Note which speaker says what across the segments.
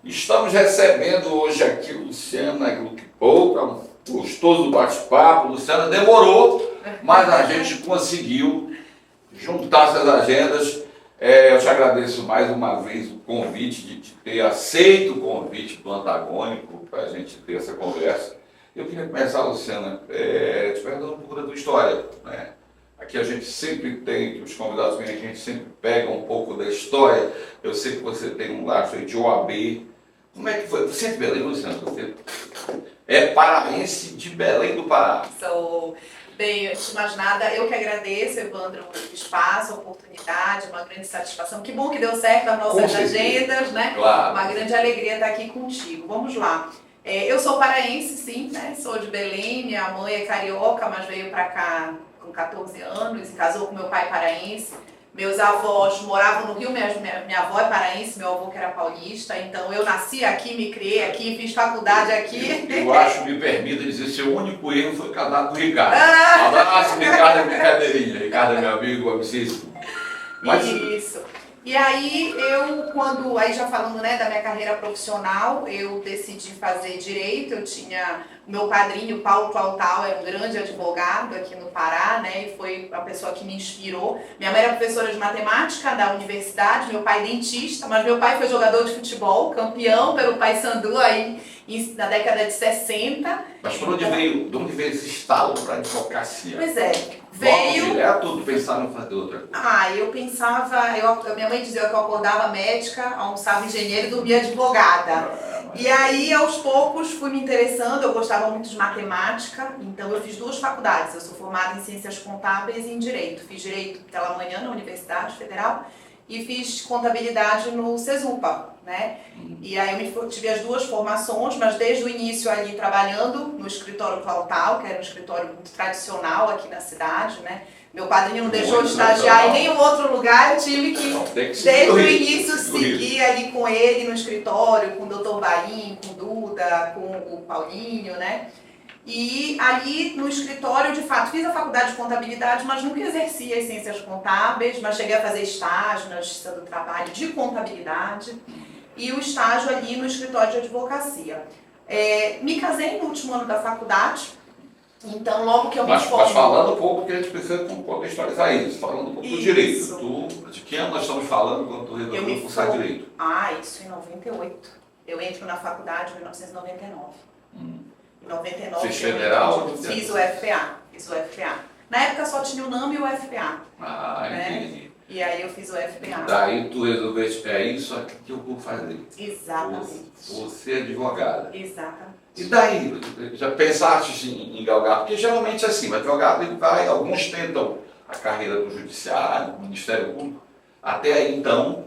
Speaker 1: Estamos recebendo hoje aqui Luciana Gluckpolka, um gostoso bate-papo. Luciana, demorou, mas a gente conseguiu juntar essas agendas. Eu te agradeço mais uma vez o convite, de ter aceito o convite do Antagônico para a gente ter essa conversa. Eu queria começar, Luciana, te perguntando um pouco da tua história, né? Aqui a gente sempre tem, os convidados vêm, a gente sempre pega um pouco da história. Eu sei que você tem um laço aí de OAB. Como é que foi? Você é de Belém, Luciana? Você é paraense de Belém do Pará.
Speaker 2: Sou. Bem, antes de mais nada, eu que agradeço, Evandro, o espaço, a oportunidade, uma grande satisfação. Que bom que deu certo as nossas agendas, né?
Speaker 1: Claro.
Speaker 2: Uma grande alegria estar aqui contigo. Vamos lá. Eu sou paraense, sim, né? Sou de Belém, minha mãe é carioca, mas veio para cá com 14 anos e casou com meu pai paraense. Meus avós moravam no Rio, minha avó é paraense, meu avô que era paulista, então eu nasci aqui, me criei aqui, fiz faculdade aqui.
Speaker 1: Eu acho, me permita dizer, seu único erro foi casar com o Ricardo. Abraço, Ricardo, é brincadeirinha. Ricardo é meu amigo, amicíssimo. Mas...
Speaker 2: Isso. E aí aí já falando, né, da minha carreira profissional, eu decidi fazer direito. Eu tinha o meu padrinho, Paulo Tuautal, era um grande advogado aqui no Pará, né, e foi a pessoa que me inspirou. Minha mãe era professora de matemática da universidade, meu pai dentista, mas meu pai foi jogador de futebol, campeão pelo Paysandu aí na década de 60.
Speaker 1: Mas de onde veio esse estalo para a advocacia?
Speaker 2: Pois é.
Speaker 1: Veio direto pensar em fazer outra coisa?
Speaker 2: Eu pensava, minha mãe dizia que eu acordava médica, almoçava engenheiro e dormia advogada. E aí, aos poucos, fui me interessando, eu gostava muito de matemática, então eu fiz 2 faculdades. Eu sou formada em Ciências Contábeis e em Direito. Fiz Direito pela manhã na Universidade Federal e fiz Contabilidade no CESUPA, né? E aí eu tive as 2 formações, mas desde o início ali trabalhando no escritório Tuautal, que era um escritório muito tradicional aqui na cidade, né? Meu padrinho não deixou de estagiar em nenhum outro lugar, eu tive que desde o início, seguir ali com ele no escritório, com o Dr. Baim, com o Duda, com o Paulinho, né? E ali no escritório, de fato, fiz a faculdade de contabilidade, mas nunca exerci as ciências contábeis, mas cheguei a fazer estágio na Justiça do Trabalho de contabilidade e o estágio ali no escritório de advocacia. Me casei no último ano da faculdade, então logo que eu me formei...
Speaker 1: Mas falando um pouco, porque a gente precisa contextualizar isso, falando um pouco do direito. De que ano nós estamos falando quando tu resolveu cursar direito?
Speaker 2: Isso em 98. Eu entro na faculdade em 1999. Em 99,
Speaker 1: Fiz federal?
Speaker 2: Fiz o FPA. Na época só tinha o NAM e o FPA.
Speaker 1: Entendi.
Speaker 2: E aí eu fiz o FPA.
Speaker 1: Daí tu resolveste, é isso aqui que eu vou fazer.
Speaker 2: Exatamente.
Speaker 1: Você é advogada.
Speaker 2: Exatamente.
Speaker 1: E daí, já pensaste em galgar? Porque geralmente é assim, o advogado ele vai, alguns tentam a carreira no judiciário, no Ministério Público. Até aí então,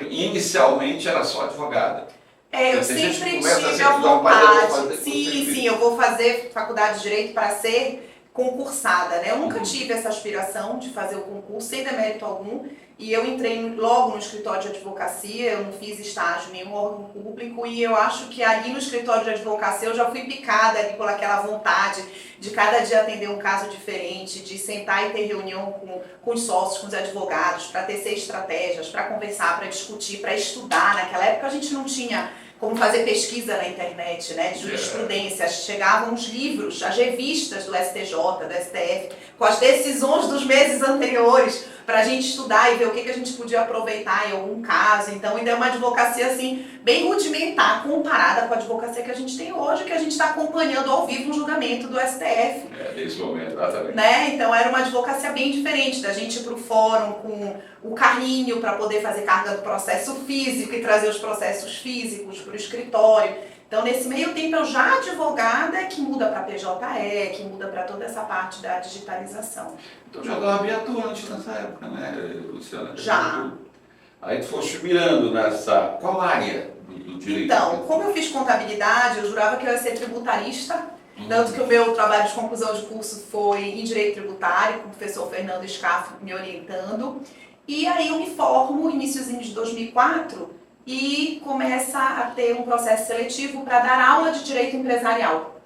Speaker 1: inicialmente era só advogada.
Speaker 2: Eu sempre tive a vontade. Sim, eu vou fazer faculdade de Direito para ser concursada, né? Eu nunca tive essa aspiração de fazer o concurso, sem demérito algum, e eu entrei logo no escritório de advocacia, eu não fiz estágio em nenhum órgão público, e eu acho que ali no escritório de advocacia eu já fui picada ali por aquela vontade de cada dia atender um caso diferente, de sentar e ter reunião com os sócios, com os advogados, para tecer estratégias, para conversar, para discutir, para estudar. Naquela época a gente não tinha como fazer pesquisa na internet, né, de jurisprudência. Chegavam os livros, as revistas do STJ, do STF, com as decisões dos meses anteriores, para a gente estudar e ver o que a gente podia aproveitar em algum caso. Então ainda é uma advocacia assim, bem rudimentar, comparada com a advocacia que a gente tem hoje, que a gente está acompanhando ao vivo um julgamento do STF.
Speaker 1: Nesse momento, exatamente.
Speaker 2: Né? Então era uma advocacia bem diferente, da gente ir para o fórum com o carrinho para poder fazer carga do processo físico e trazer os processos físicos para o escritório. Então, nesse meio tempo, eu já advogada que muda para PJE, que muda para toda essa parte da digitalização.
Speaker 1: Então, já estava bem atuante nessa época, né, Luciana?
Speaker 2: Já.
Speaker 1: Aí tu foste mirando nessa... Qual área do direito?
Speaker 2: Então, como eu fiz contabilidade, eu jurava que eu ia ser tributarista, tanto que o meu trabalho de conclusão de curso foi em Direito Tributário, com o professor Fernando Scaff me orientando. E aí eu me formo, iniciozinho de 2004, e começa a ter um processo seletivo para dar aula de direito empresarial.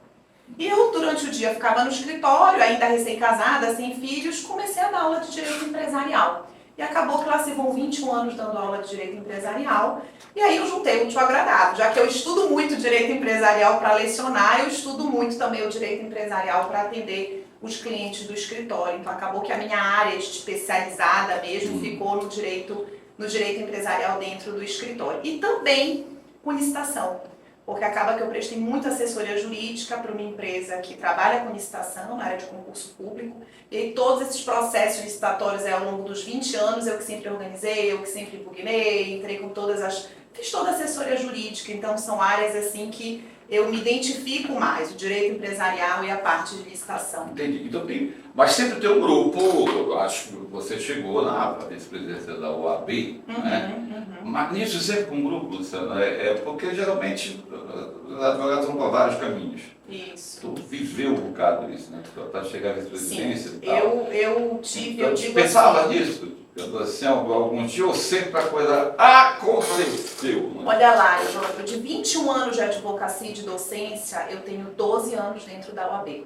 Speaker 2: E eu, durante o dia, ficava no escritório, ainda recém-casada, sem filhos, comecei a dar aula de direito empresarial. E acabou que lá se vão 21 anos dando aula de direito empresarial. E aí eu juntei o útil ao agradável. Já que eu estudo muito direito empresarial para lecionar, eu estudo muito também o direito empresarial para atender os clientes do escritório. Então acabou que a minha área de especializada mesmo ficou no direito empresarial dentro do escritório. E também com licitação, porque acaba que eu prestei muita assessoria jurídica para uma empresa que trabalha com licitação, na área de concurso público, e aí todos esses processos licitatórios ao longo dos 20 anos, eu que sempre organizei, eu que sempre impugnei, entrei com fiz toda a assessoria jurídica, então são áreas assim que eu me identifico mais, o direito empresarial e a parte de licitação.
Speaker 1: Entendi. Então mas sempre tem um grupo, eu acho que você chegou na vice-presidência da OAB, né? Mas nisso sempre com um grupo, Luciana, porque geralmente os advogados vão para vários caminhos.
Speaker 2: Isso.
Speaker 1: Tu viveu um bocado isso, né? Para chegar à vice-presidência e tal.
Speaker 2: Eu tive,
Speaker 1: eu digo pensava nisso? Eu assim, algum dia ou sempre a coisa aconteceu. Né?
Speaker 2: Olha lá, Evandro, de 21 anos de advocacia e de docência, eu tenho 12 anos dentro da OAB.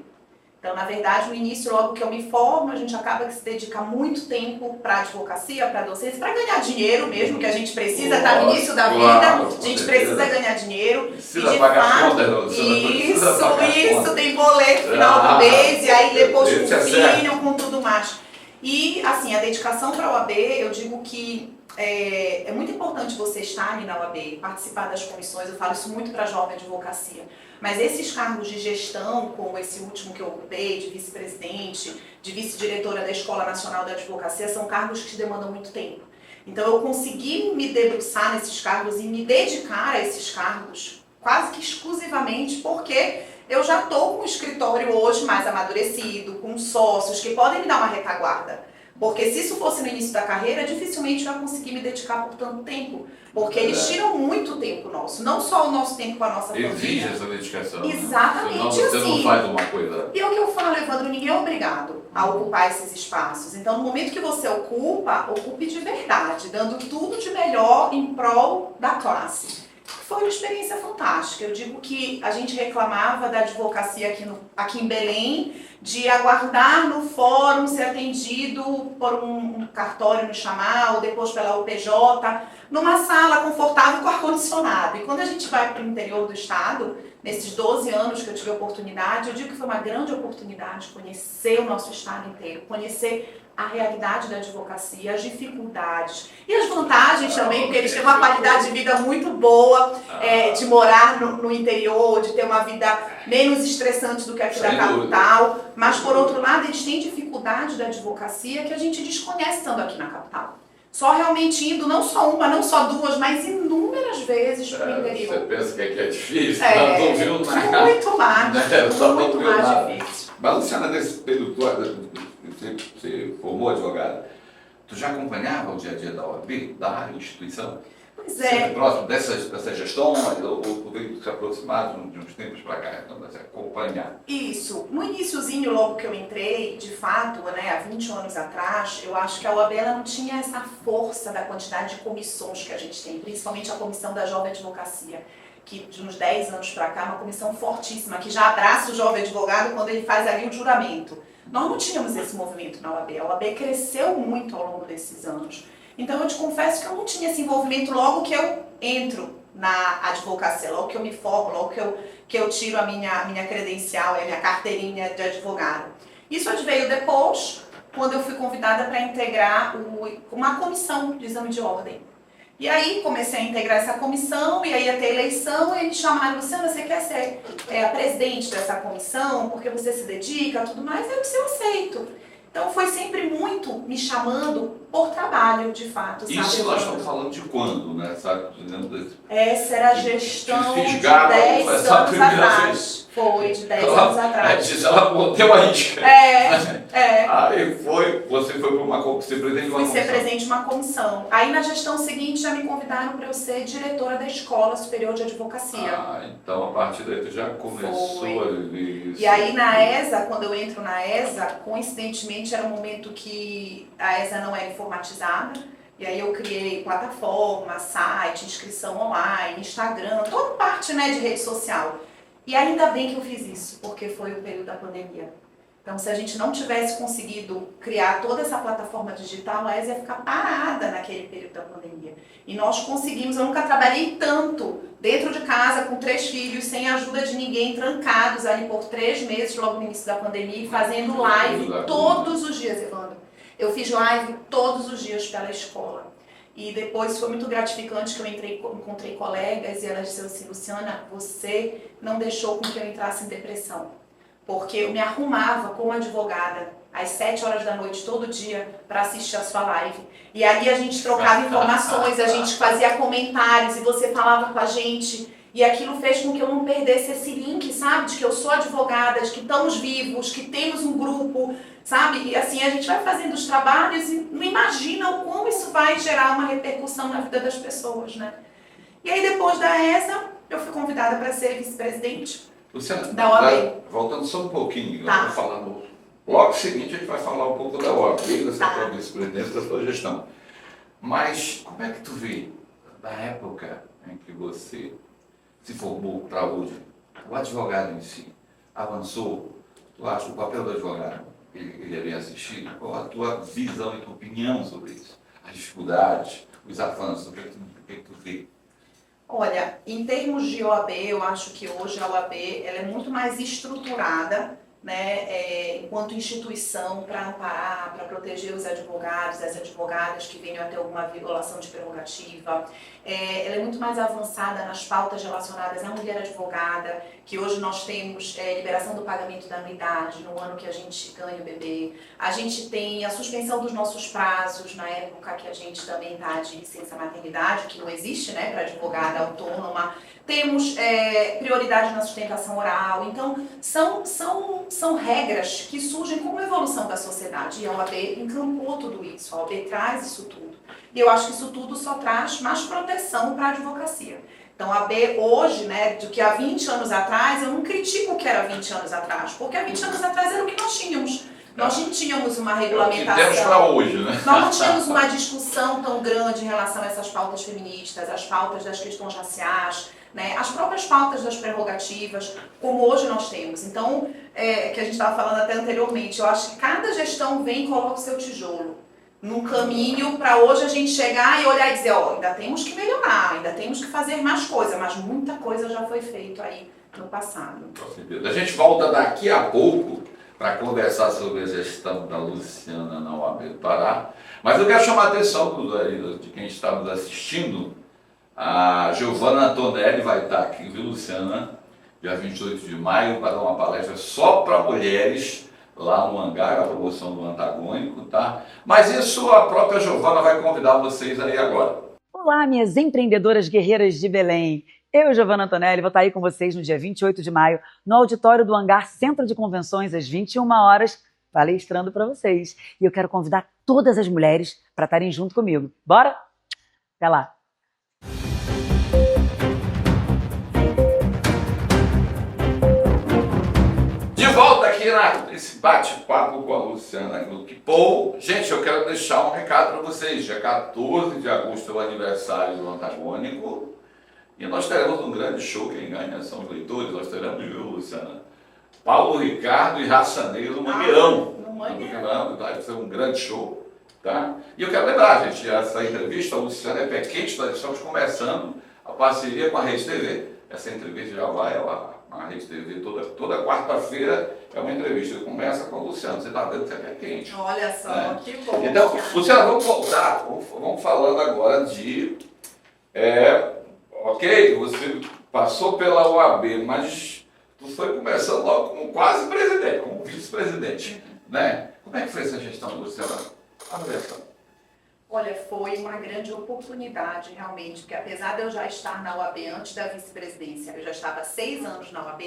Speaker 2: Então, na verdade, no início, logo que eu me formo, a gente acaba que se dedica muito tempo para a advocacia, para a docência, para ganhar dinheiro mesmo, que a gente precisa, está no início da vida, a gente precisa ganhar dinheiro.
Speaker 1: Precisa pagar contas,
Speaker 2: isso, tem boleto no final do mês, e aí depois com o filho, com tudo mais. E, assim, a dedicação para a OAB, eu digo que é muito importante você estar ali na OAB, participar das comissões, eu falo isso muito para a jovem advocacia. Mas esses cargos de gestão, como esse último que eu ocupei, de vice-presidente, de vice-diretora da Escola Nacional da Advocacia, são cargos que demandam muito tempo. Então eu consegui me debruçar nesses cargos e me dedicar a esses cargos quase que exclusivamente porque eu já estou com o escritório hoje mais amadurecido, com sócios que podem me dar uma retaguarda. Porque se isso fosse no início da carreira, dificilmente eu ia conseguir me dedicar por tanto tempo. Porque eles tiram muito tempo nosso, não só o nosso tempo com a nossa família.
Speaker 1: Exige essa dedicação.
Speaker 2: Exatamente,
Speaker 1: né? Senão você não faz uma coisa.
Speaker 2: E é o que eu falo, Evandro, ninguém é obrigado a ocupar esses espaços. Então, no momento que você ocupa, ocupe de verdade, dando tudo de melhor em prol da classe. Foi uma experiência fantástica. Eu digo que a gente reclamava da advocacia aqui em Belém, de aguardar no fórum ser atendido por um cartório nos chamar, ou depois pela UPJ, numa sala confortável com ar-condicionado. E quando a gente vai para o interior do estado, nesses 12 anos que eu tive a oportunidade, eu digo que foi uma grande oportunidade conhecer o nosso estado inteiro, conhecer a realidade da advocacia, as dificuldades e as vantagens também, porque eles têm uma qualidade de vida muito boa, de morar no interior, de ter uma vida menos estressante do que aqui da capital, mas por outro lado eles têm dificuldade da advocacia que a gente desconhece estando aqui na capital. Só realmente indo, não só uma, não só duas, mas inúmeras vezes para o interior.
Speaker 1: Você pensa que aqui é difícil, não viu nada.
Speaker 2: Muito mais, muito mais difícil.
Speaker 1: Mas, Luciana, nesse período você formou advogada, tu já acompanhava o dia a dia da OAB, da instituição?
Speaker 2: Pois é.
Speaker 1: Sempre próximo dessa gestão, ou veio se aproximar de uns tempos para cá, então, você acompanhar?
Speaker 2: Isso. No iniciozinho, logo que eu entrei, de fato, né, há 20 anos atrás, eu acho que a OAB ela não tinha essa força da quantidade de comissões que a gente tem, principalmente a comissão da jovem advocacia, que de uns 10 anos para cá é uma comissão fortíssima, que já abraça o jovem advogado quando ele faz ali o juramento. Nós não tínhamos esse movimento na OAB. A OAB cresceu muito ao longo desses anos. Então eu te confesso que eu não tinha esse envolvimento logo que eu entro na advocacia, logo que eu me formo, logo que eu tiro a minha credencial, a minha carteirinha de advogado. Isso veio depois, quando eu fui convidada para integrar uma comissão de exame de ordem. E aí comecei a integrar essa comissão, e aí ia ter eleição, e eles chamaram: Luciana, você quer ser a presidente dessa comissão, porque você se dedica e tudo mais? Eu disse: eu aceito. Então foi sempre muito me chamando por trabalho, de fato. Sabe?
Speaker 1: Isso nós estamos falando de quando, né? Sabe?
Speaker 2: Essa era a gestão de 10 anos atrás. Foi, de 10 anos atrás.
Speaker 1: Ela deu a isca. Aí você foi para ser presidente de uma comissão.
Speaker 2: Fui ser presidente de uma comissão. Aí na gestão seguinte já me convidaram para eu ser diretora da Escola Superior de Advocacia.
Speaker 1: Então a partir daí tu já começou a viver isso.
Speaker 2: E aí na ESA, quando eu entro na ESA, coincidentemente era um momento que a ESA não era informatizada. E aí eu criei plataforma, site, inscrição online, Instagram, toda parte, né, de rede social. E ainda bem que eu fiz isso, porque foi o período da pandemia. Então, se a gente não tivesse conseguido criar toda essa plataforma digital, a ESA ia ficar parada naquele período da pandemia. E nós conseguimos, eu nunca trabalhei tanto dentro de casa, com 3 filhos, sem ajuda de ninguém, trancados ali por 3 meses, logo no início da pandemia, fazendo live todos os dias, Evandro. Eu fiz live todos os dias pela escola. E depois foi muito gratificante que eu encontrei colegas e elas disseram assim, Luciana, você não deixou com que eu entrasse em depressão. Porque eu me arrumava como advogada às 7 horas da noite todo dia para assistir a sua live. E ali a gente trocava informações, a gente fazia comentários e você falava com a gente. E aquilo fez com que eu não perdesse esse link, sabe? De que eu sou advogada, de que estamos vivos, que temos um grupo, sabe? E assim a gente vai fazendo os trabalhos e não imagina o como isso vai gerar uma repercussão na vida das pessoas, né? E aí depois da ESA, eu fui convidada para ser vice-presidente.
Speaker 1: Luciana,
Speaker 2: da OAB.
Speaker 1: Voltando só um pouquinho,
Speaker 2: Tá.
Speaker 1: vamos falar no bloco seguinte, a gente vai falar um pouco da OAB, dessa tua vice-presidência, da sua gestão. Mas como é que tu vê, da época em que você se formou para hoje, o advogado em si avançou? Tu acha o papel do advogado, ele é bem assistido? Qual a tua visão e tua opinião sobre isso? As dificuldades, os avanços, o que tu vê?
Speaker 2: Olha, em termos de OAB, eu acho que hoje a OAB ela é muito mais estruturada, né, enquanto instituição para amparar, para proteger os advogados, as advogadas que venham a ter alguma violação de prerrogativa. Ela é muito mais avançada nas pautas relacionadas à mulher advogada, que hoje nós temos liberação do pagamento da anuidade no ano que a gente ganha o bebê. A gente tem a suspensão dos nossos prazos na época que a gente também está de licença maternidade, que não existe, né, para advogada autônoma. Temos prioridade na sustentação oral. Então, são regras que surgem como evolução da sociedade. E a OAB encampou tudo isso, a OAB traz isso tudo. E eu acho que isso tudo só traz mais proteção para a advocacia. Então, a OAB hoje, né, do que há 20 anos atrás, eu não critico o que era 20 anos atrás, porque há 20 anos atrás era o que nós tínhamos. Nós não tínhamos uma regulamentação.
Speaker 1: Temos para hoje, né?
Speaker 2: Nós não tínhamos uma discussão tão grande em relação a essas pautas feministas, as pautas das questões raciais, né, as próprias pautas das prerrogativas, como hoje nós temos. Então, que a gente estava falando até anteriormente, eu acho que cada gestão vem e coloca o seu tijolo num caminho para hoje a gente chegar e olhar e dizer, ó, ainda temos que melhorar, ainda temos que fazer mais coisa, mas muita coisa já foi feita aí no passado.
Speaker 1: A gente volta daqui a pouco para conversar sobre a gestão da Luciana na OAB do Pará, mas eu quero chamar a atenção de quem está nos assistindo. A Giovana Antonelli vai estar aqui, viu, Luciana? Dia 28 de maio, para dar uma palestra só para mulheres, lá no hangar, a promoção do Antagônico, tá? Mas isso a própria Giovana vai convidar vocês aí agora.
Speaker 3: Olá, minhas empreendedoras guerreiras de Belém. Eu, Giovana Antonelli, vou estar aí com vocês no dia 28 de maio, no auditório do Hangar Centro de Convenções, às 21 horas, palestrando para vocês. E eu quero convidar todas as mulheres para estarem junto comigo. Bora? Até lá!
Speaker 1: De volta aqui nesse bate-papo com a Luciana Gluck-Paul. Gente, eu quero deixar um recado para vocês. Dia 14 de agosto é o aniversário do Antagônico. E nós teremos um grande show. Quem ganha são os leitores. Nós teremos, viu, Luciana? Paulo Ricardo e Raçaneiro no Mangueirão. Vai ser um grande show. Tá? E eu quero lembrar, gente, essa entrevista, a Luciana é pé quente, nós estamos começando a parceria com a Rede TV. Essa entrevista já vai lá na Rede TV toda quarta-feira, é uma entrevista. Começa com a Luciana, você está vendo que é pé quente.
Speaker 2: Olha só, né? Que bom.
Speaker 1: Então, Luciana, vamos voltar, vamos falando agora de... ok, você passou pela OAB, mas tu foi começando logo como quase presidente, como vice-presidente, né? Como é que foi essa gestão, Luciana?
Speaker 2: Olha, foi uma grande oportunidade, realmente, porque apesar de eu já estar na OAB antes da vice-presidência, eu já estava há 6 anos na OAB,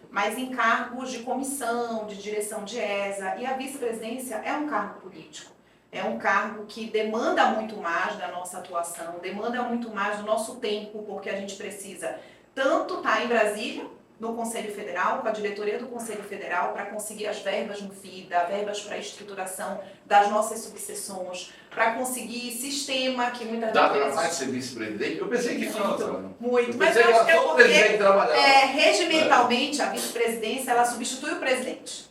Speaker 2: mas em cargos de comissão, de direção de ESA, e a vice-presidência é um cargo político. É um cargo que demanda muito mais da nossa atuação, demanda muito mais do nosso tempo, porque a gente precisa tanto estar em Brasília, no Conselho Federal, com a diretoria do Conselho Federal, para conseguir as verbas no FIDA, verbas para a estruturação das nossas subseções, para conseguir sistema que muitas
Speaker 1: vezes... Dá
Speaker 2: para
Speaker 1: mais ser vice-presidente? Eu pensei que não.
Speaker 2: Muito, mas eu acho que é porque, regimentalmente, a vice-presidência, ela substitui o presidente.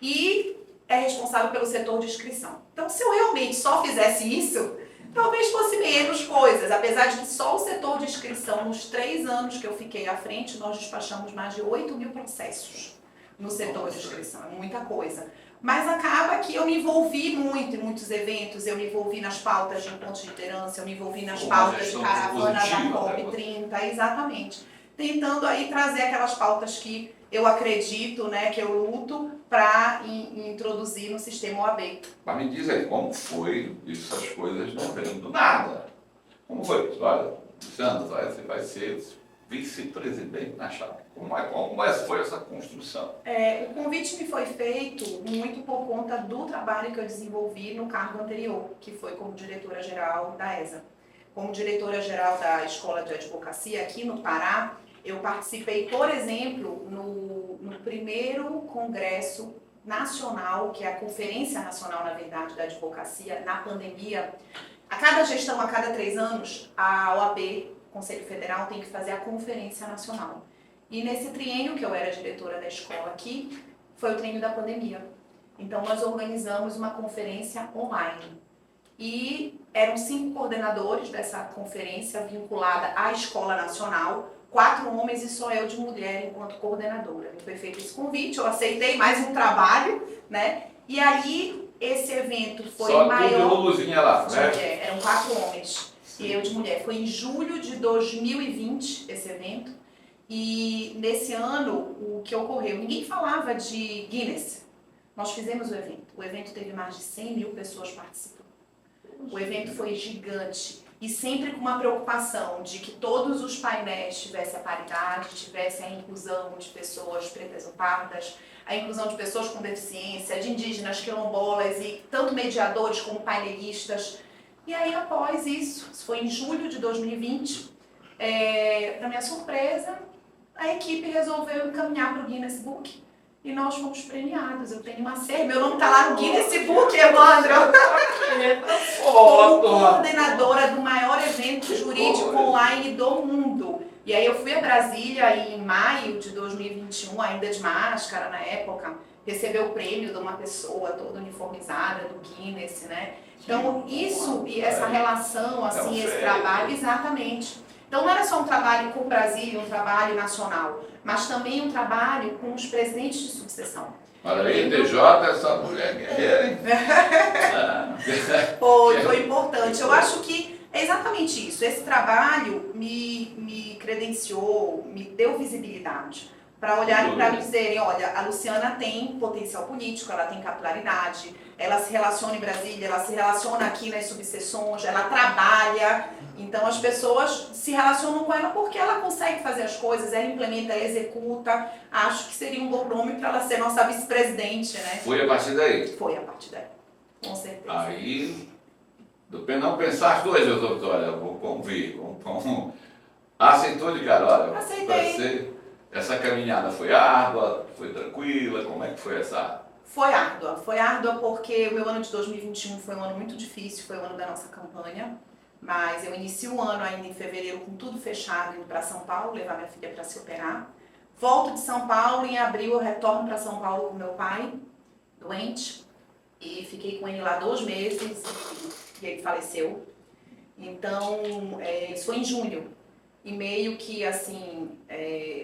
Speaker 2: e é responsável pelo setor de inscrição. Então, se eu realmente só fizesse isso, talvez fosse menos coisas, apesar de que só o setor de inscrição, nos 3 anos que eu fiquei à frente, nós despachamos mais de 8.000 processos no setor de inscrição, é muita coisa. Mas acaba que eu me envolvi muito em muitos eventos, eu me envolvi nas pautas de encontros de liderança, eu me envolvi nas pautas de caravana da COP30, exatamente. Tentando aí trazer aquelas pautas que eu acredito, né, que eu luto para introduzir no sistema OAB.
Speaker 1: Mas me diz aí, como foi essas coisas não vêm do nada? Como foi? Olha, Luciano, você vai ser vice-presidente na chapa. Como foi essa construção?
Speaker 2: O convite me foi feito muito por conta do trabalho que eu desenvolvi no cargo anterior, que foi como diretora-geral da ESA. Como diretora-geral da Escola de Advocacia aqui no Pará, eu participei, por exemplo, no primeiro congresso nacional, que é a Conferência Nacional, na verdade, da Advocacia, na pandemia. A cada gestão, a cada 3 anos, a OAB, Conselho Federal, tem que fazer a Conferência Nacional. E nesse triênio que eu era diretora da escola aqui, foi o triênio da pandemia. Então, nós organizamos uma conferência online. E eram 5 coordenadores dessa conferência vinculada à Escola Nacional, 4 homens e só eu de mulher enquanto coordenadora. Me foi feito esse convite, eu aceitei mais um trabalho, né? E aí, esse evento foi
Speaker 1: só
Speaker 2: maior...
Speaker 1: Só tudo Luzinha lá,
Speaker 2: de
Speaker 1: né?
Speaker 2: mulher, eram 4 homens e eu de mulher. Foi em julho de 2020 esse evento. E nesse ano, o que ocorreu? Ninguém falava de Guinness. Nós fizemos o evento. O evento teve mais de 100.000 pessoas participando. O evento foi gigante. E sempre com uma preocupação de que todos os painéis tivessem a paridade, tivessem a inclusão de pessoas pretas ou pardas, a inclusão de pessoas com deficiência, de indígenas, quilombolas e tanto mediadores como painelistas. E aí, após isso foi em julho de 2020, para minha surpresa, a equipe resolveu encaminhar para o Guinness Book e nós fomos premiados. Eu tenho uma série, meu nome está lá no Guinness Book, Evandro. Como coordenadora do maior evento jurídico online do mundo. E aí eu fui a Brasília em maio de 2021, ainda de máscara na época, receber o prêmio de uma pessoa toda uniformizada do Guinness, né? Então isso e essa relação, assim, esse trabalho, exatamente. Então não era só um trabalho com Brasília, um trabalho nacional, mas também um trabalho com os presidentes de sucessão.
Speaker 1: Olha aí, DJ, essa mulher guerreira, hein?
Speaker 2: Foi importante. Eu acho que é exatamente isso. Esse trabalho me credenciou, me deu visibilidade para olharem para me dizerem, olha, a Luciana tem potencial político, ela tem capilaridade, ela se relaciona em Brasília, ela se relaciona aqui nas subseções, ela trabalha. Então as pessoas se relacionam com ela porque ela consegue fazer as coisas, ela implementa, ela executa. Acho que seria um bom nome para ela ser nossa vice-presidente, né?
Speaker 1: Foi a partir daí?
Speaker 2: Foi a partir daí, com certeza.
Speaker 1: Aí, não pensar as 2 vezes, olha, vamos ver, aceitou de cara, olha,
Speaker 2: aceitei.
Speaker 1: Essa caminhada foi árdua, foi tranquila, como é que foi essa...
Speaker 2: Foi árdua porque o meu ano de 2021 foi um ano muito difícil, foi o ano da nossa campanha, mas eu inicio o ano ainda em fevereiro com tudo fechado, indo para São Paulo, levar minha filha para se operar. Volto de São Paulo, em abril eu retorno para São Paulo com meu pai, doente, e fiquei com ele lá 2 meses e ele faleceu. Então, isso foi em junho. E meio que, assim,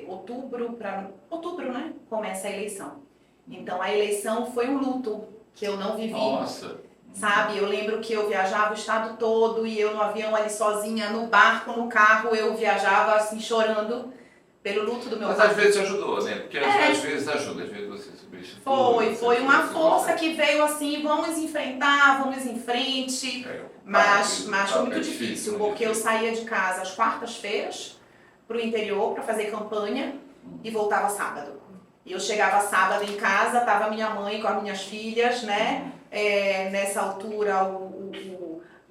Speaker 2: outubro, né, começa a eleição. Então, a eleição foi um luto que eu não vivi.
Speaker 1: Nossa!
Speaker 2: Sabe, eu lembro que eu viajava o estado todo e eu no avião ali sozinha, no barco, no carro, eu viajava assim, chorando pelo luto do meu pai.
Speaker 1: Mas às vezes ajudou, né? Porque às vezes ajuda, às vezes você substitui.
Speaker 2: Foi uma força que veio assim, vamos enfrentar, vamos em frente. Mas foi muito difícil, porque eu saía de casa às quartas-feiras para o interior para fazer campanha e voltava sábado. E eu chegava sábado em casa, tava minha mãe com as minhas filhas, né? Nessa altura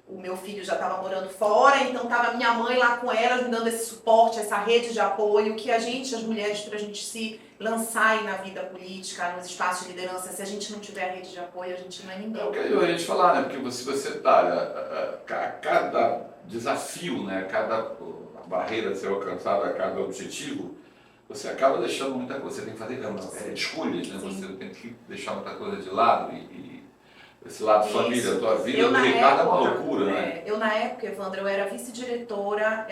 Speaker 2: o meu filho já estava morando fora, então tava minha mãe lá com elas, me dando esse suporte, essa rede de apoio que as mulheres, pra gente se lançar aí na vida política, nos espaços de liderança, se a gente não tiver rede de apoio, a gente não é ninguém.
Speaker 1: É o que eu ia te falar, né? Porque se você tá cada desafio, né? Cada barreira a ser alcançada, cada objetivo, você acaba deixando muita coisa. Você tem que fazer escolhas, né? Você tem que deixar muita coisa de lado e esse lado família, a tua vida, do Ricardo é uma loucura, né?
Speaker 2: Eu, na época, Evandro, eu era vice-diretora,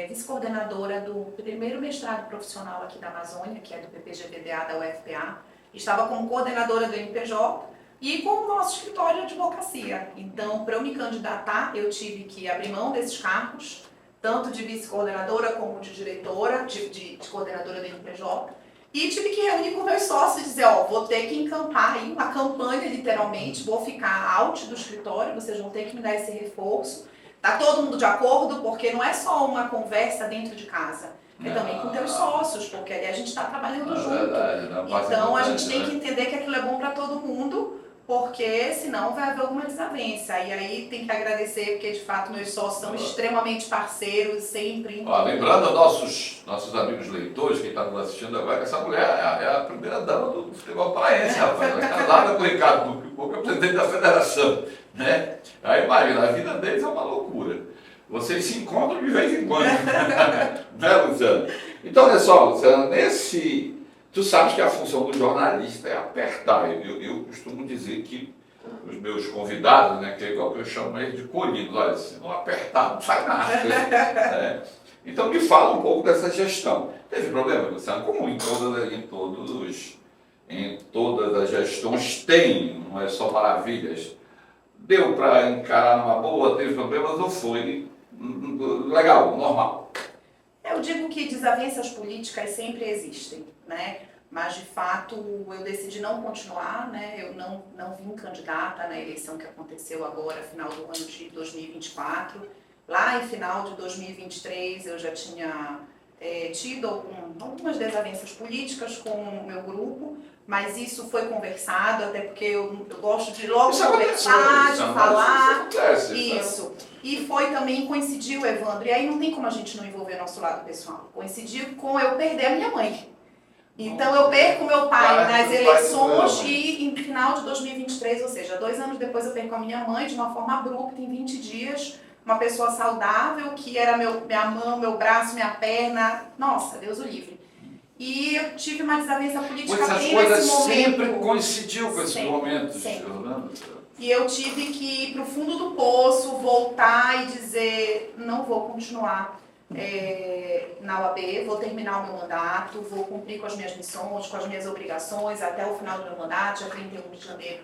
Speaker 2: vice-coordenadora do primeiro mestrado profissional aqui da Amazônia, que é do PPGVDA da UFPA. Estava como coordenadora do MPJ e com o nosso escritório de advocacia. Então, para eu me candidatar, eu tive que abrir mão desses cargos, tanto de vice-coordenadora como de diretora, de coordenadora do MPJ. E tive que reunir com meus sócios e dizer, vou ter que encampar aí uma campanha, literalmente, vou ficar out do escritório, vocês vão ter que me dar esse reforço. Tá todo mundo de acordo? Porque não é só uma conversa dentro de casa, é também com teus sócios, porque ali a gente está trabalhando junto.
Speaker 1: Verdade,
Speaker 2: então a gente tem que entender que aquilo é bom para todo mundo, porque senão vai haver alguma desavença. E aí tem que agradecer, porque de fato meus sócios são extremamente parceiros, sempre.
Speaker 1: Lembrando aos nossos amigos leitores, quem está nos assistindo agora, que essa mulher é a primeira dama do futebol paraense, rapaz. Ela é casada com o Ricardo Duque, que é o presidente da federação. Né? Aí imagina, a vida deles é uma loucura. Vocês se encontram de vez em quando. Né, Luciano? Então, olha só, Luciano, tu sabes que a função do jornalista é apertar. Eu costumo dizer que os meus convidados, né, que é igual que eu chamo eles de colinos, olha, se não apertar, não sai nada. Né? Então, me fala um pouco dessa gestão. Teve problema, Luciano? Como em todas as gestões tem, não é só maravilhas. Deu para encarar numa boa, teve problemas ou foi legal, normal?
Speaker 2: Eu digo que desavenças políticas sempre existem, né? Mas de fato eu decidi não continuar, né? Eu não vim candidata na eleição que aconteceu agora, final do ano de 2024. Lá em final de 2023 eu já tinha tido algumas desavenças políticas com o meu grupo, mas isso foi conversado, até porque eu gosto de logo conversar, de falar. Isso. E foi também, coincidiu, Evandro, e aí não tem como a gente não envolver nosso lado pessoal. Coincidiu com eu perder a minha mãe. Então eu perco meu pai nas eleições e em final de 2023, ou seja, 2 anos depois eu perco a minha mãe de uma forma abrupta, em 20 dias, uma pessoa saudável, que era minha mão, meu braço, minha perna, nossa, Deus o livre. E eu tive uma desavença política
Speaker 1: bem nesse momento. Sempre coincidiu com esses momentos.
Speaker 2: Sempre. E eu tive que ir para o fundo do poço, voltar e dizer, não vou continuar na OAB, vou terminar o meu mandato, vou cumprir com as minhas missões, com as minhas obrigações até o final do meu mandato, dia 31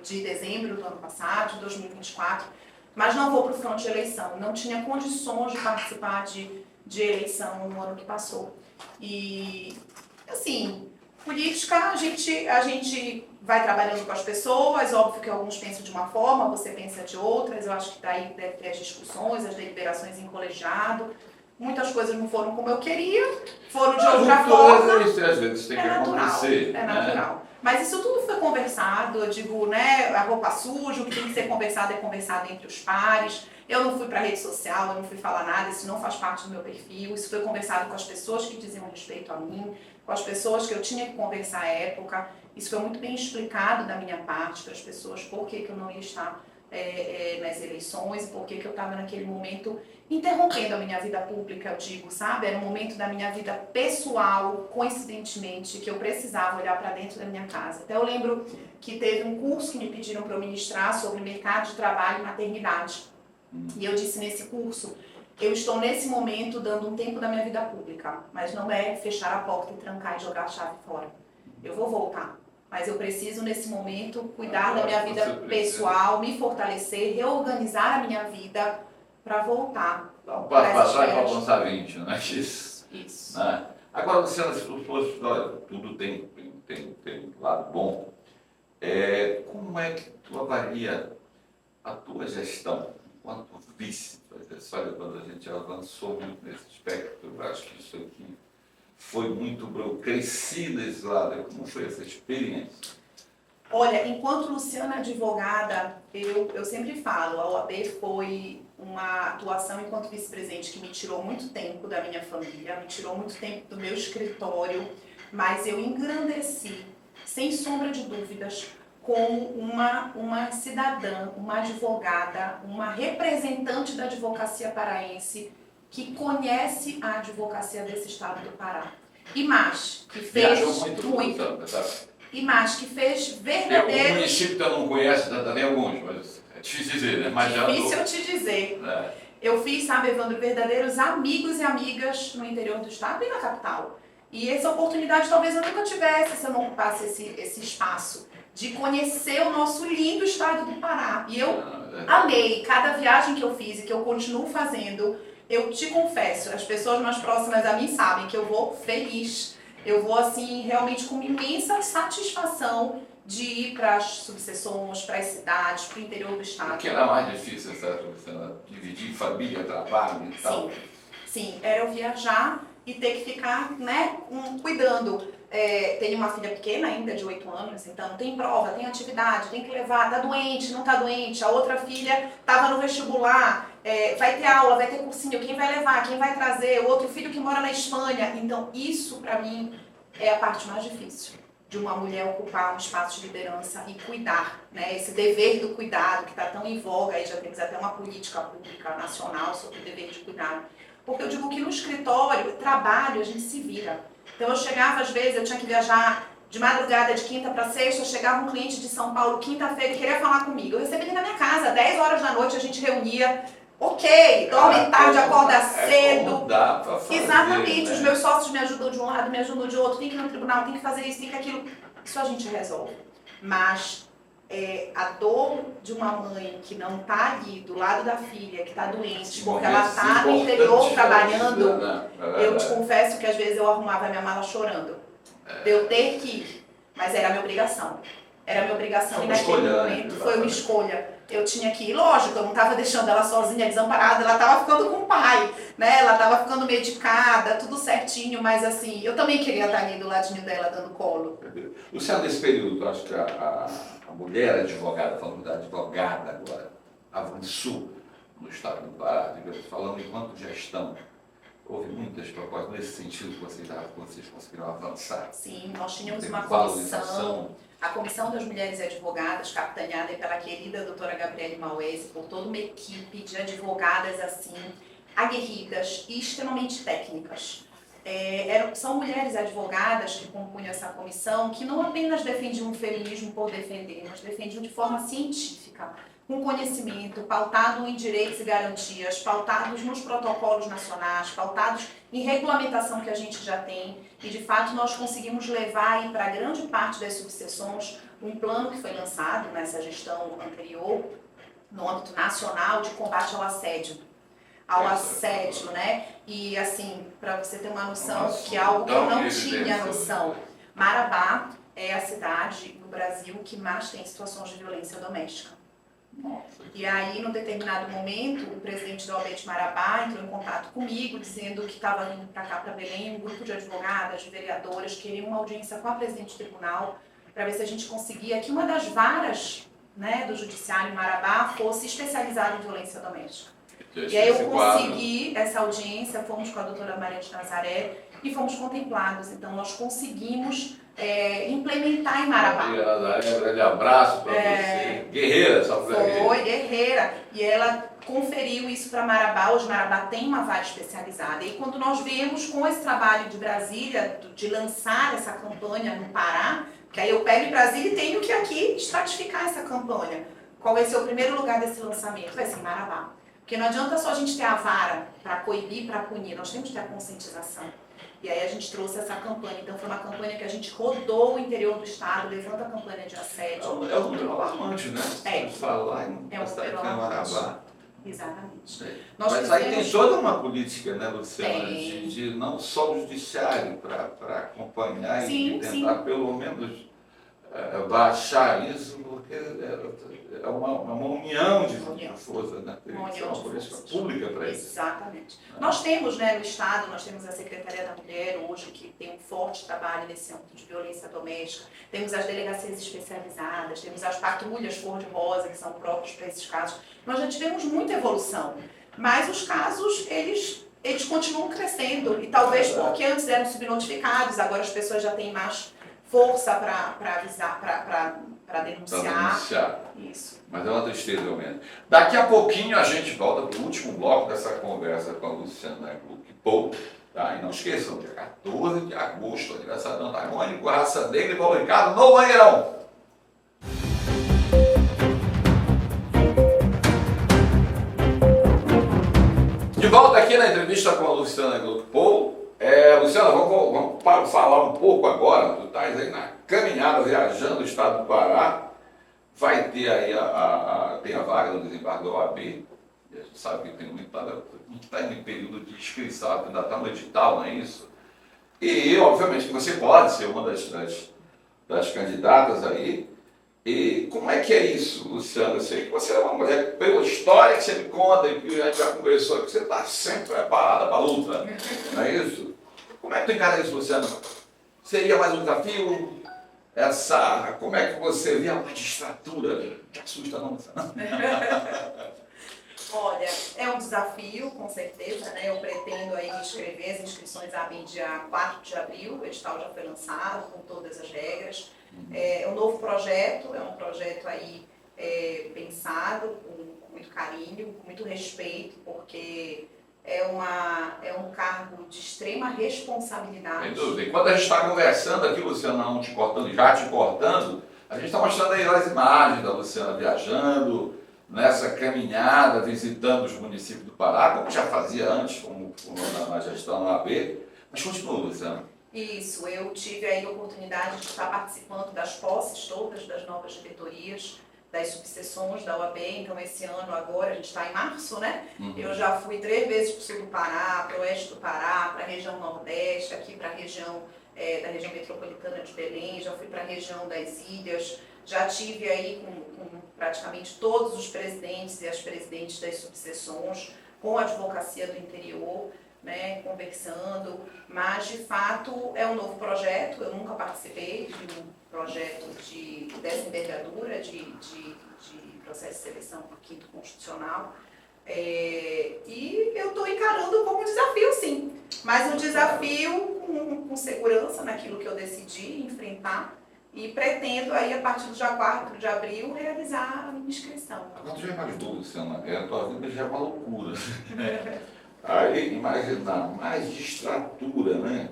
Speaker 2: de dezembro do ano passado, de 2024, mas não vou para o front de eleição. Não tinha condições de participar de eleição no ano que passou. E, assim, política, a gente vai trabalhando com as pessoas, óbvio que alguns pensam de uma forma, você pensa de outras, eu acho que daí deve ter as discussões, as deliberações em colegiado. Muitas coisas não foram como eu queria, foram de outra forma.
Speaker 1: Isso às vezes tem que acontecer.
Speaker 2: É natural. Né? Mas isso tudo foi conversado, eu digo, né, a roupa suja, o que tem que ser conversado é conversado entre os pares. Eu não fui para rede social, eu não fui falar nada, isso não faz parte do meu perfil. Isso foi conversado com as pessoas que diziam respeito a mim, com as pessoas que eu tinha que conversar à época. Isso foi muito bem explicado da minha parte para as pessoas por que eu não ia estar nas eleições, por que eu estava naquele momento interrompendo a minha vida pública, eu digo, sabe? Era um momento da minha vida pessoal, coincidentemente, que eu precisava olhar para dentro da minha casa. Até eu lembro que teve um curso que me pediram para eu ministrar sobre mercado de trabalho e maternidade. E eu disse nesse curso, eu estou nesse momento dando um tempo da minha vida pública, mas não é fechar a porta e trancar e jogar a chave fora. Eu vou voltar. Mas eu preciso, nesse momento, cuidar da minha vida pessoal, me fortalecer, reorganizar a minha vida para voltar.
Speaker 1: Dá um passo para trás para avançar 20, né?
Speaker 2: Isso.
Speaker 1: Né? Agora, Luciana, se tu fosse, olha, tudo tem lado bom. Como é que tu avalia a tua gestão enquanto vice? Olha, quando a gente avançou muito nesse espectro, eu acho que isso aqui foi muito bom. Eu cresci nesse lado. Como foi essa experiência?
Speaker 2: Olha, enquanto Luciana advogada, eu sempre falo, a OAB foi uma atuação enquanto vice-presidente que me tirou muito tempo da minha família, me tirou muito tempo do meu escritório, mas eu engrandeci, sem sombra de dúvidas, com uma cidadã, uma advogada, uma representante da advocacia paraense que conhece a advocacia desse estado do Pará. IMAS, que fez
Speaker 1: Viajou muito.
Speaker 2: muito.
Speaker 1: Sabe?
Speaker 2: IMAS, que fez
Speaker 1: Tem algum
Speaker 2: verdadeiro...
Speaker 1: município que eu não conheço, tem alguns, mas é difícil dizer, né? Mas
Speaker 2: Difícil eu te dizer. Eu fiz, sabe, Evandro, verdadeiros amigos e amigas no interior do estado e na capital. E essa oportunidade talvez eu nunca tivesse se eu não ocupasse esse espaço de conhecer o nosso lindo estado do Pará. E eu amei cada viagem que eu fiz e que eu continuo fazendo. Eu te confesso, as pessoas mais próximas a mim sabem que eu vou feliz. Eu vou, assim, realmente com imensa satisfação de ir para as subseções, para as cidades, para o interior do estado.
Speaker 1: O que era mais difícil, dividir família, trabalho e tal?
Speaker 2: Sim, era eu viajar e ter que ficar, né, cuidando. Tenho uma filha pequena ainda, de 8 anos, então tem prova, tem atividade, tem que levar, tá doente, não tá doente. A outra filha estava no vestibular, vai ter aula, vai ter cursinho, quem vai levar, quem vai trazer, o outro filho que mora na Espanha. Então isso, para mim, é a parte mais difícil de uma mulher ocupar um espaço de liderança e cuidar, né? Esse dever do cuidado que está tão em voga, aí já temos até uma política pública nacional sobre o dever de cuidado. Porque eu digo que no escritório, trabalho, a gente se vira. Então eu chegava, às vezes, eu tinha que viajar de madrugada, de quinta para sexta, chegava um cliente de São Paulo quinta-feira e queria falar comigo. Eu recebia ele na minha casa, 10 horas da noite a gente reunia. Ok, dorme tarde, acorda cedo.
Speaker 1: Dá pra fazer,
Speaker 2: exatamente,
Speaker 1: né?
Speaker 2: Os meus sócios me ajudam de um lado, me ajudam de outro, tem que ir no tribunal, tem que fazer isso, tem que aquilo. Isso a gente resolve. Mas a dor de uma mãe que não está ali do lado da filha, que está doente, porque ela está no interior trabalhando, eu te confesso que às vezes eu arrumava a minha mala chorando. De eu ter que ir, mas era a minha obrigação. Era a minha obrigação e naquele momento foi uma escolha. Eu tinha que ir, lógico, eu não estava deixando ela sozinha, desamparada, ela estava ficando com o pai, né? Ela estava ficando medicada, tudo certinho, mas assim, eu também queria estar ali do ladinho dela, dando colo.
Speaker 1: Luciano, nesse período, acho que a mulher advogada, falando da advogada agora, avançou no estado do Pará, falando enquanto gestão. Houve muitas propostas nesse sentido que vocês conseguiram avançar.
Speaker 2: Sim, nós tínhamos uma comissão, a Comissão das Mulheres Advogadas, capitaneada pela querida doutora Gabriele Mauese, por toda uma equipe de advogadas assim, aguerridas e extremamente técnicas. São mulheres advogadas que compunham essa comissão que não apenas defendiam o feminismo por defender, mas defendiam de forma científica, com conhecimento, pautado em direitos e garantias, pautados nos protocolos nacionais, pautados em regulamentação que a gente já tem. E, de fato, nós conseguimos levar para grande parte das subseções um plano que foi lançado nessa gestão anterior, no âmbito nacional, de combate ao assédio. Né? E, assim, para você ter uma noção, que é algo que eu não tinha noção, Marabá é a cidade no Brasil que mais tem situações de violência doméstica. E aí, num determinado momento, o presidente da OAB de Marabá entrou em contato comigo, dizendo que estava vindo para cá, para Belém, um grupo de advogadas, de vereadoras, queriam uma audiência com a presidente do tribunal, para ver se a gente conseguia que uma das varas, né, do judiciário em Marabá fosse especializada em violência doméstica. E aí eu consegui essa audiência, fomos com a doutora Maria de Nazaré e fomos contemplados. Então, nós conseguimos implementar em Marabá.
Speaker 1: Maria Nazaré, um grande abraço para você. Guerreira, essa mulher.
Speaker 2: Foi, guerreira. E ela conferiu isso para Marabá. Hoje Marabá tem uma vara especializada. E quando nós viemos com esse trabalho de Brasília, de lançar essa campanha no Pará, que aí eu pego em Brasília e tenho que aqui estratificar essa campanha. Qual vai ser o primeiro lugar desse lançamento? Vai ser em Marabá. Porque não adianta só a gente ter a vara para coibir, para punir, nós temos que ter a conscientização. E aí a gente trouxe essa campanha. Então foi uma campanha que a gente rodou o interior do estado, levando a campanha de assédio.
Speaker 1: É um número alarmante, né? Fala lá em Marabá.
Speaker 2: Exatamente.
Speaker 1: Mas aí tem toda uma política, né, Luciana, de não só o judiciário para acompanhar e tentar pelo menos baixar isso, porque é uma união de força, né? Tem que ser uma política pública para isso.
Speaker 2: Exatamente. Nós temos, né, no Estado, nós temos a Secretaria da Mulher hoje, que tem um forte trabalho nesse âmbito de violência doméstica, temos as delegacias especializadas, temos as patrulhas cor-de-rosa, que são próprios para esses casos. Nós já tivemos muita evolução, mas os casos, eles continuam crescendo, e talvez porque antes eram subnotificados, agora as pessoas já têm mais força para avisar, para denunciar. Isso.
Speaker 1: Mas é uma tristeza realmente. Daqui a pouquinho a gente volta para o último bloco dessa conversa com a Luciana Gluck-Pohl, Tá? E não esqueçam, dia 14 de agosto, aniversário do Antagônico, Raça Negra e Paulo Ricardo no Mangueirão. De volta aqui na entrevista com a Luciana Gluckpol. Luciana, vamos falar um pouco agora. Tu estás aí na caminhada, viajando o estado do Pará. Vai ter aí tem a vaga do desembarque da OAB. E a gente sabe que tem está em período de inscrição, ainda está no edital, não é isso? E, obviamente, que você pode ser uma das candidatas aí. E como é que é isso, Luciana? Eu sei que você é uma mulher, pela história que você me conta e que a gente já conversou, que você está sempre preparada para a luta, não é isso? Como é que tu encara isso, Luciana? Seria mais um desafio? Como é que você vê a magistratura? Te assusta não, Luciana?
Speaker 2: Olha, é um desafio, com certeza, né? Eu pretendo aí me inscrever, as inscrições abrem dia 4 de abril, o edital já foi lançado com todas as regras. É um novo projeto, é um projeto aí pensado com muito carinho, com muito respeito, porque é um cargo de extrema responsabilidade.
Speaker 1: Sem dúvida. Enquanto a gente está conversando aqui, Luciana, não te cortando, já te cortando, a gente está mostrando aí as imagens da Luciana viajando, nessa caminhada, visitando os municípios do Pará, como já fazia antes, como na gestão na AB. Mas continua, Luciana.
Speaker 2: Isso, eu tive aí a oportunidade de estar participando das posses todas das novas diretorias, das subseções da OAB, então esse ano agora, a gente está em março, né? Eu já fui 3 vezes para o sul do Pará, para o oeste do Pará, para a região nordeste, aqui para a região da região metropolitana de Belém, já fui para a região das ilhas, já tive aí com praticamente todos os presidentes e as presidentes das subseções, com a advocacia do interior, né, conversando, mas de fato é um novo projeto. Eu nunca participei de um projeto dessa envergadura de processo de seleção por quinto constitucional, e eu estou encarando como um desafio, sim, mas um desafio com segurança naquilo que eu decidi enfrentar, e pretendo aí a partir do dia 4 de abril realizar a minha inscrição.
Speaker 1: Agora tu já imaginou, Luciana, a tua vida já é uma loucura. Aí imaginar magistratura, né?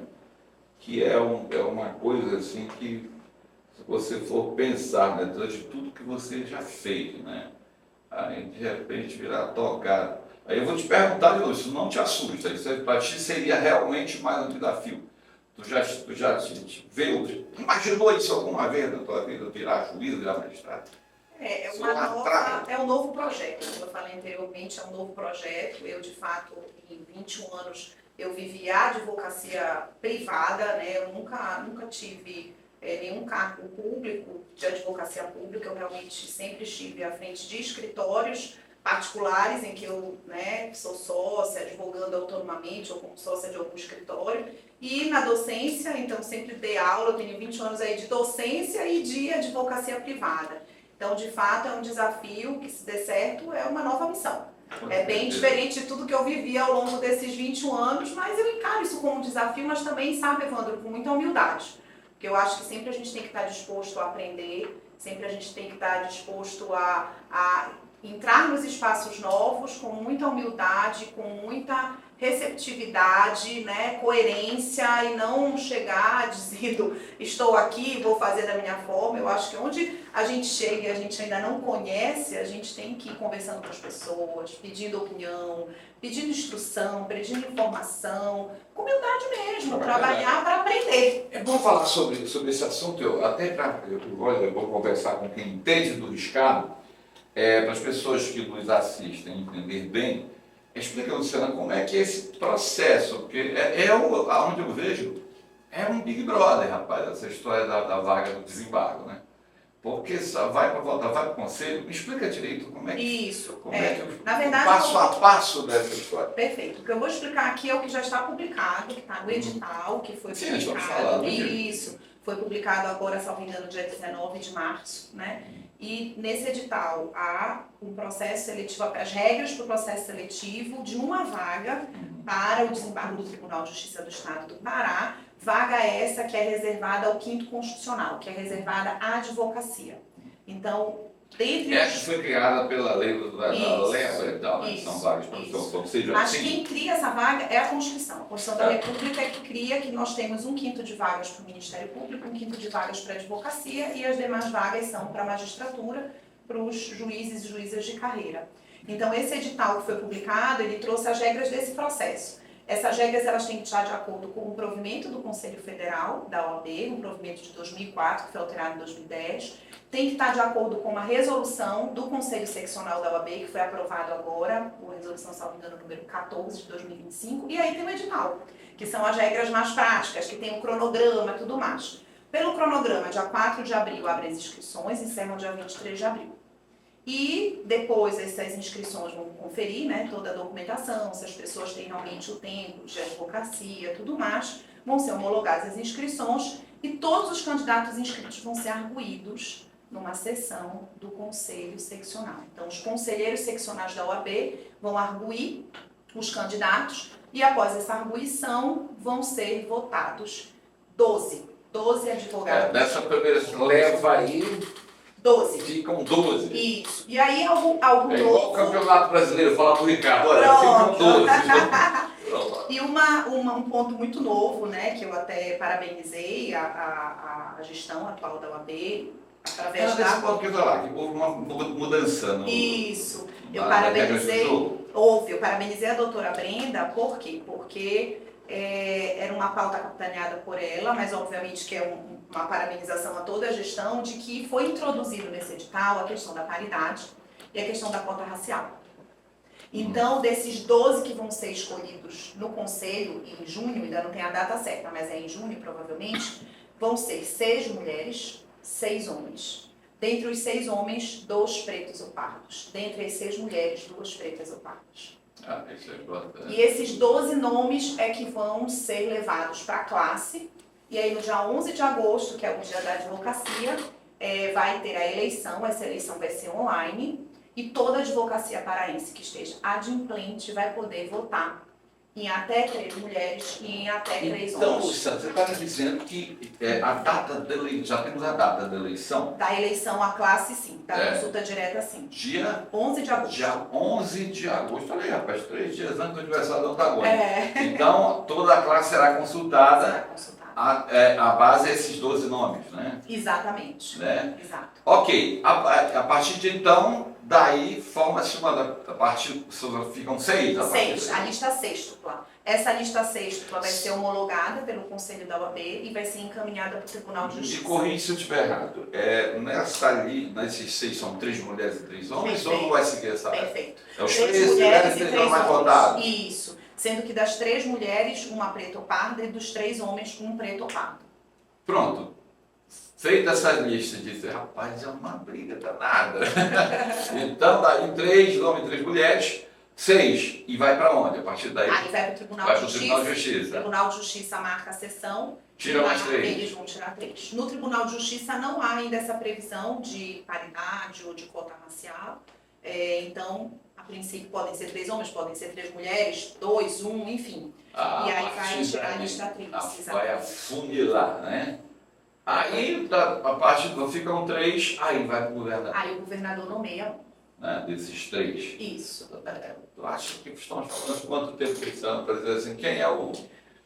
Speaker 1: Que é uma coisa assim que, se você for pensar, né, de tudo que você já fez, né? Aí de repente virar tocar. Aí eu vou te perguntar de novo, isso não te assusta, isso para ti seria realmente mais um desafio. Tu já te veio, imaginou isso alguma vez na tua vida, virar juiz, virar magistrado?
Speaker 2: É um novo projeto, como eu falei anteriormente, é um novo projeto. Eu, de fato, em 21 anos, eu vivi a advocacia privada, né? Eu nunca tive nenhum cargo público, de advocacia pública. Eu realmente sempre estive à frente de escritórios particulares, em que eu, né, sou sócia, advogando autonomamente ou como sócia de algum escritório. E na docência, então, sempre dei aula, eu tenho 20 anos aí de docência e de advocacia privada. Então, de fato, é um desafio que, se der certo, é uma nova missão. É bem diferente de tudo que eu vivi ao longo desses 21 anos, mas eu encaro isso como um desafio, mas também, sabe, Evandro, com muita humildade. Porque eu acho que sempre a gente tem que estar disposto a aprender, sempre a gente tem que estar disposto a entrar nos espaços novos com muita humildade, com muita receptividade, né, coerência, e não chegar dizendo estou aqui, vou fazer da minha forma. Eu acho que onde a gente chega e a gente ainda não conhece, a gente tem que ir conversando com as pessoas, pedindo opinião, pedindo instrução, pedindo informação, com humildade mesmo, trabalhar para aprender.
Speaker 1: É bom falar sobre esse assunto, eu vou conversar com quem entende do riscado, para as pessoas que nos assistem entender bem. Explica, Luciana, como é que é esse processo, porque onde eu vejo, é um Big Brother, rapaz, essa história da vaga do desembargo, né? Porque só vai para votar, vai para o conselho. Me explica direito como é que
Speaker 2: Isso.
Speaker 1: Na verdade, passo a passo dessa história.
Speaker 2: Perfeito. O que eu vou explicar aqui é o que já está publicado, que está no edital, que foi publicado.
Speaker 1: Estamos falando.
Speaker 2: Isso. Foi publicado agora, salvo engano, dia 19 de março, né? E nesse edital há um processo seletivo, as regras para o processo seletivo de uma vaga para o desembargo do Tribunal de Justiça do Estado do Pará, vaga essa que é reservada ao quinto constitucional, que é reservada à advocacia. Então, dentre
Speaker 1: Essa foi criada pela lei da leva e tal. profissional, né? São vagas profissionais. Ou seja,
Speaker 2: Mas
Speaker 1: sim.
Speaker 2: quem cria essa vaga é a Constituição. A Constituição da República é que cria que nós temos 1/5 de vagas para o Ministério Público, 1/5 de vagas para a advocacia e as demais vagas são para a magistratura, para os juízes e juízas de carreira. Então, esse edital que foi publicado, ele trouxe as regras desse processo. Essas regras elas têm que estar de acordo com o provimento do Conselho Federal da OAB, um provimento de 2004, que foi alterado em 2010. Tem que estar de acordo com uma resolução do Conselho Seccional da OAB, que foi aprovado agora, a resolução, salvo engano, número 14 de 2025. E aí tem o edital, que são as regras mais práticas, que tem o cronograma e tudo mais. Pelo cronograma, dia 4 de abril abrem as inscrições, encerram dia 23 de abril. E depois essas inscrições vão conferir, né, toda a documentação, se as pessoas têm realmente o tempo de advocacia, tudo mais, vão ser homologadas as inscrições e todos os candidatos inscritos vão ser arguidos numa sessão do Conselho Seccional. Então, os conselheiros seccionais da OAB vão arguir os candidatos e após essa arguição vão ser votados 12 advogados.
Speaker 1: Nessa primeira leva aí,
Speaker 2: 12.
Speaker 1: ficam 12.
Speaker 2: Isso. E aí algo
Speaker 1: É igual o
Speaker 2: novo.
Speaker 1: Campeonato Brasileiro, falar pro Ricardo, olha,
Speaker 2: Pronto.
Speaker 1: ficam 12.
Speaker 2: E um ponto muito novo, né, que eu até parabenizei a gestão atual da OAB, através
Speaker 1: Desse
Speaker 2: da...
Speaker 1: ponto que eu falar, que houve uma mudança no...
Speaker 2: Isso. Eu
Speaker 1: na regra do
Speaker 2: parabenizei...
Speaker 1: jogo.
Speaker 2: Eu parabenizei a doutora Brenda, por quê? Porque era uma pauta capitaneada por ela, mas obviamente que é uma parabenização a toda a gestão de que foi introduzido nesse edital a questão da paridade e a questão da cota racial. Então, desses 12 que vão ser escolhidos no Conselho em junho, ainda não tem a data certa, mas é em junho provavelmente, vão ser 6 mulheres, 6 homens. Dentre os 6 homens, 2 pretos ou pardos. Dentre as 6 mulheres, 2 pretas ou pardas.
Speaker 1: Isso é importante.
Speaker 2: E esses 12 nomes é que vão ser levados para a classe. E aí, no dia 11 de agosto, que é o dia da advocacia, vai ter a eleição. Essa eleição vai ser online. E toda a advocacia paraense que esteja adimplente vai poder votar em até 3 mulheres e em até 3
Speaker 1: Então,
Speaker 2: homens.
Speaker 1: Luciano, você está me dizendo que a data da eleição, já temos a data da eleição,
Speaker 2: Da eleição à classe, sim. Da consulta direta, sim.
Speaker 1: dia
Speaker 2: 11 de agosto.
Speaker 1: 11 de agosto. Olha aí, rapaz, 3 dias antes do aniversário do Antagônico.
Speaker 2: É.
Speaker 1: Então, toda a classe será consultada.
Speaker 2: Será consultado.
Speaker 1: A base é esses 12 nomes, né?
Speaker 2: Exatamente.
Speaker 1: Né?
Speaker 2: Exato.
Speaker 1: Ok, a partir de então, daí forma-se a partir, ficam 6 a partir
Speaker 2: 6,
Speaker 1: daí.
Speaker 2: a lista sextupla. Essa lista sextupla vai ser homologada pelo Conselho da OAB e vai ser encaminhada para o Tribunal de
Speaker 1: Me
Speaker 2: Justiça.
Speaker 1: corrija se eu estiver errado. Nesses 6 são 3 mulheres e 3 homens, ou
Speaker 2: Perfeito.
Speaker 1: não vai seguir essa regra?
Speaker 2: Perfeito.
Speaker 1: É os
Speaker 2: 3
Speaker 1: 3
Speaker 2: mulheres e
Speaker 1: 3
Speaker 2: 3
Speaker 1: homens mais
Speaker 2: homens.
Speaker 1: votados.
Speaker 2: Isso. Sendo que das 3 mulheres, uma preta ou parda, e dos 3 homens, um preto ou pardo.
Speaker 1: Pronto. Feita essa lista, disse, rapaz, é uma briga danada. Então, daí 3 homens e 3 mulheres, 6. E vai para onde? A partir daí?
Speaker 2: Aí vai para o Tribunal
Speaker 1: Vai
Speaker 2: de
Speaker 1: para o
Speaker 2: Justiça.
Speaker 1: Tribunal de
Speaker 2: O
Speaker 1: Justiça.
Speaker 2: Tribunal de Justiça marca a sessão.
Speaker 1: Tira mais 3.
Speaker 2: Eles vão tirar 3. No Tribunal de Justiça não há ainda essa previsão de paridade ou de cota racial. Então, a princípio, podem ser 3 homens, podem ser 3 mulheres, 2, 1, enfim. E aí vai tirar a lista tríplice.
Speaker 1: Vai afunilar, né? Aí, a parte ficam 3, aí vai para o governador,
Speaker 2: Aí o governador nomeia
Speaker 1: né? Desses 3.
Speaker 2: isso.
Speaker 1: Eu acho que estamos falando quanto tempo precisando para dizer assim, quem é o...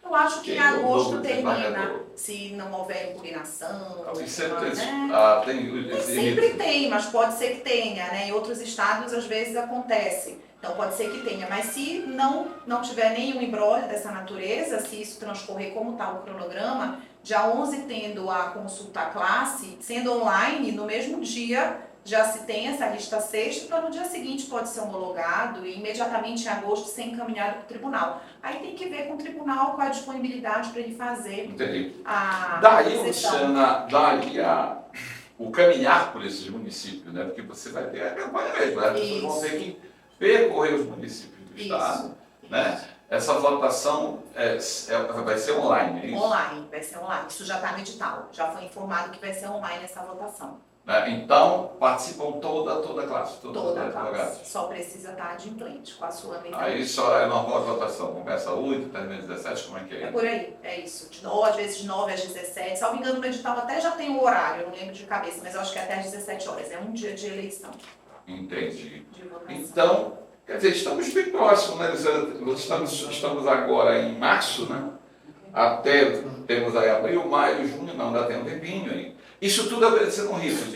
Speaker 2: Eu acho que em
Speaker 1: Quem é o
Speaker 2: agosto
Speaker 1: novo
Speaker 2: termina,
Speaker 1: desembargador?
Speaker 2: se não houver impugnação.
Speaker 1: Porque sempre tem,
Speaker 2: né?
Speaker 1: tem
Speaker 2: Sempre tem, mas pode ser que tenha, né? Em outros estados, às vezes, acontece. Então, pode ser que tenha. Mas se não tiver nenhum imbróglio dessa natureza, se isso transcorrer como está o cronograma, dia 11 tendo a consulta à classe, sendo online, no mesmo dia já se tem essa lista sexta, para no dia seguinte pode ser homologado e imediatamente em agosto ser encaminhado para o tribunal. Aí tem que ver com o tribunal qual a disponibilidade para ele fazer
Speaker 1: Entendi.
Speaker 2: a
Speaker 1: Daí,
Speaker 2: sessão.
Speaker 1: Luciana, o caminhar por esses municípios, né? Porque você vai ter a campanha mesmo, né? As pessoas vão ter que percorrer os municípios do estado, né? Essa votação vai ser online, é isso?
Speaker 2: Online, vai ser online. Isso já está no edital. Já foi informado que vai ser online essa votação.
Speaker 1: Né? Então, participam toda a classe, todos os
Speaker 2: Toda a
Speaker 1: advogados.
Speaker 2: classe. Só precisa estar adimplente com a sua mentalidade.
Speaker 1: Aí só é normal a votação, começa 8, termina 17, como é que
Speaker 2: É
Speaker 1: é?
Speaker 2: por aí, é isso. Às vezes 9 às 17. Salvo engano, no edital até já tem o horário, eu não lembro de cabeça, mas eu acho que é até às 17 horas. É um dia de eleição,
Speaker 1: Entendi.
Speaker 2: de votação.
Speaker 1: Então, Quer dizer, estamos bem próximos, né, Luciana? Estamos agora em março, né? Até temos aí abril, maio, junho, não, ainda tem um tempinho aí. Isso tudo obedecendo um risco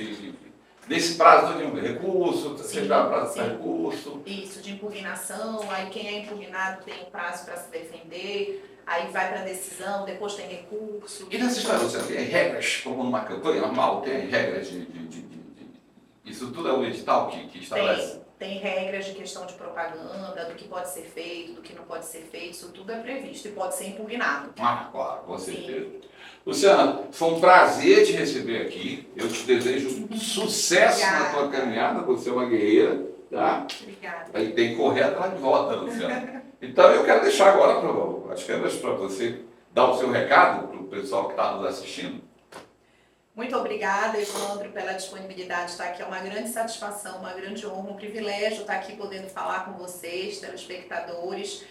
Speaker 1: nesse prazo de um recurso, você dá prazo para recurso.
Speaker 2: Isso, de impugnação, aí quem é impugnado tem um prazo para se defender, aí vai para decisão, depois tem recurso.
Speaker 1: E nessa história, você tem regras, como numa campanha normal, tem regras isso tudo é o edital que estabelece?
Speaker 2: Tem regras de questão de propaganda, do que pode ser feito, do que não pode ser feito, isso tudo é previsto e pode ser impugnado.
Speaker 1: Ah, claro, com certeza. Luciana, foi um prazer te receber aqui. Eu te desejo sucesso na tua caminhada, você é uma guerreira, tá?
Speaker 2: Obrigada.
Speaker 1: Aí tem que correr atrás de volta, Luciana. Então eu quero deixar agora as câmeras para você dar o seu recado para o pessoal que está nos assistindo.
Speaker 2: Muito obrigada, Evandro, pela disponibilidade de estar aqui. É uma grande satisfação, uma grande honra, um privilégio estar aqui podendo falar com vocês, telespectadores.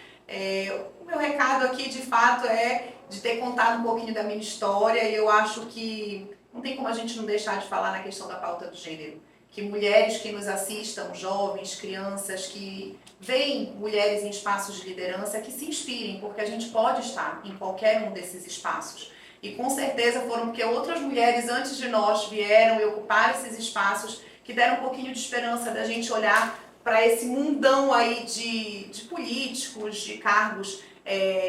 Speaker 2: O meu recado aqui, de fato, é de ter contado um pouquinho da minha história, e eu acho que não tem como a gente não deixar de falar na questão da pauta do gênero. Que mulheres que nos assistam, jovens, crianças, que veem mulheres em espaços de liderança, que se inspirem, porque a gente pode estar em qualquer um desses espaços. E com certeza foram porque outras mulheres antes de nós vieram e ocuparam esses espaços que deram um pouquinho de esperança da gente olhar para esse mundão aí de políticos, de cargos,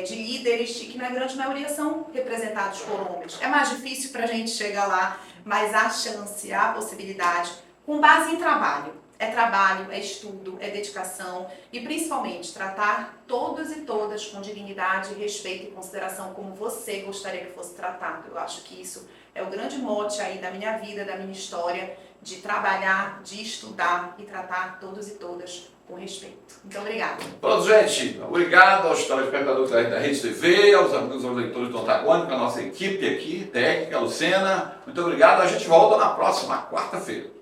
Speaker 2: de líderes, e que na grande maioria são representados por homens. É mais difícil para a gente chegar lá, mas há chance, há possibilidade, com base em trabalho. É trabalho, é estudo, é dedicação e principalmente tratar todos e todas com dignidade, respeito e consideração como você gostaria que fosse tratado. Eu acho que isso é o grande mote aí da minha vida, da minha história, de trabalhar, de estudar e tratar todos e todas com respeito. Muito obrigada.
Speaker 1: Pronto, gente. Obrigado aos telespectadores da Rede TV, aos amigos, aos leitores do Antagônico, a nossa equipe aqui, técnica, Lucena. Muito obrigado. A gente volta na próxima quarta-feira.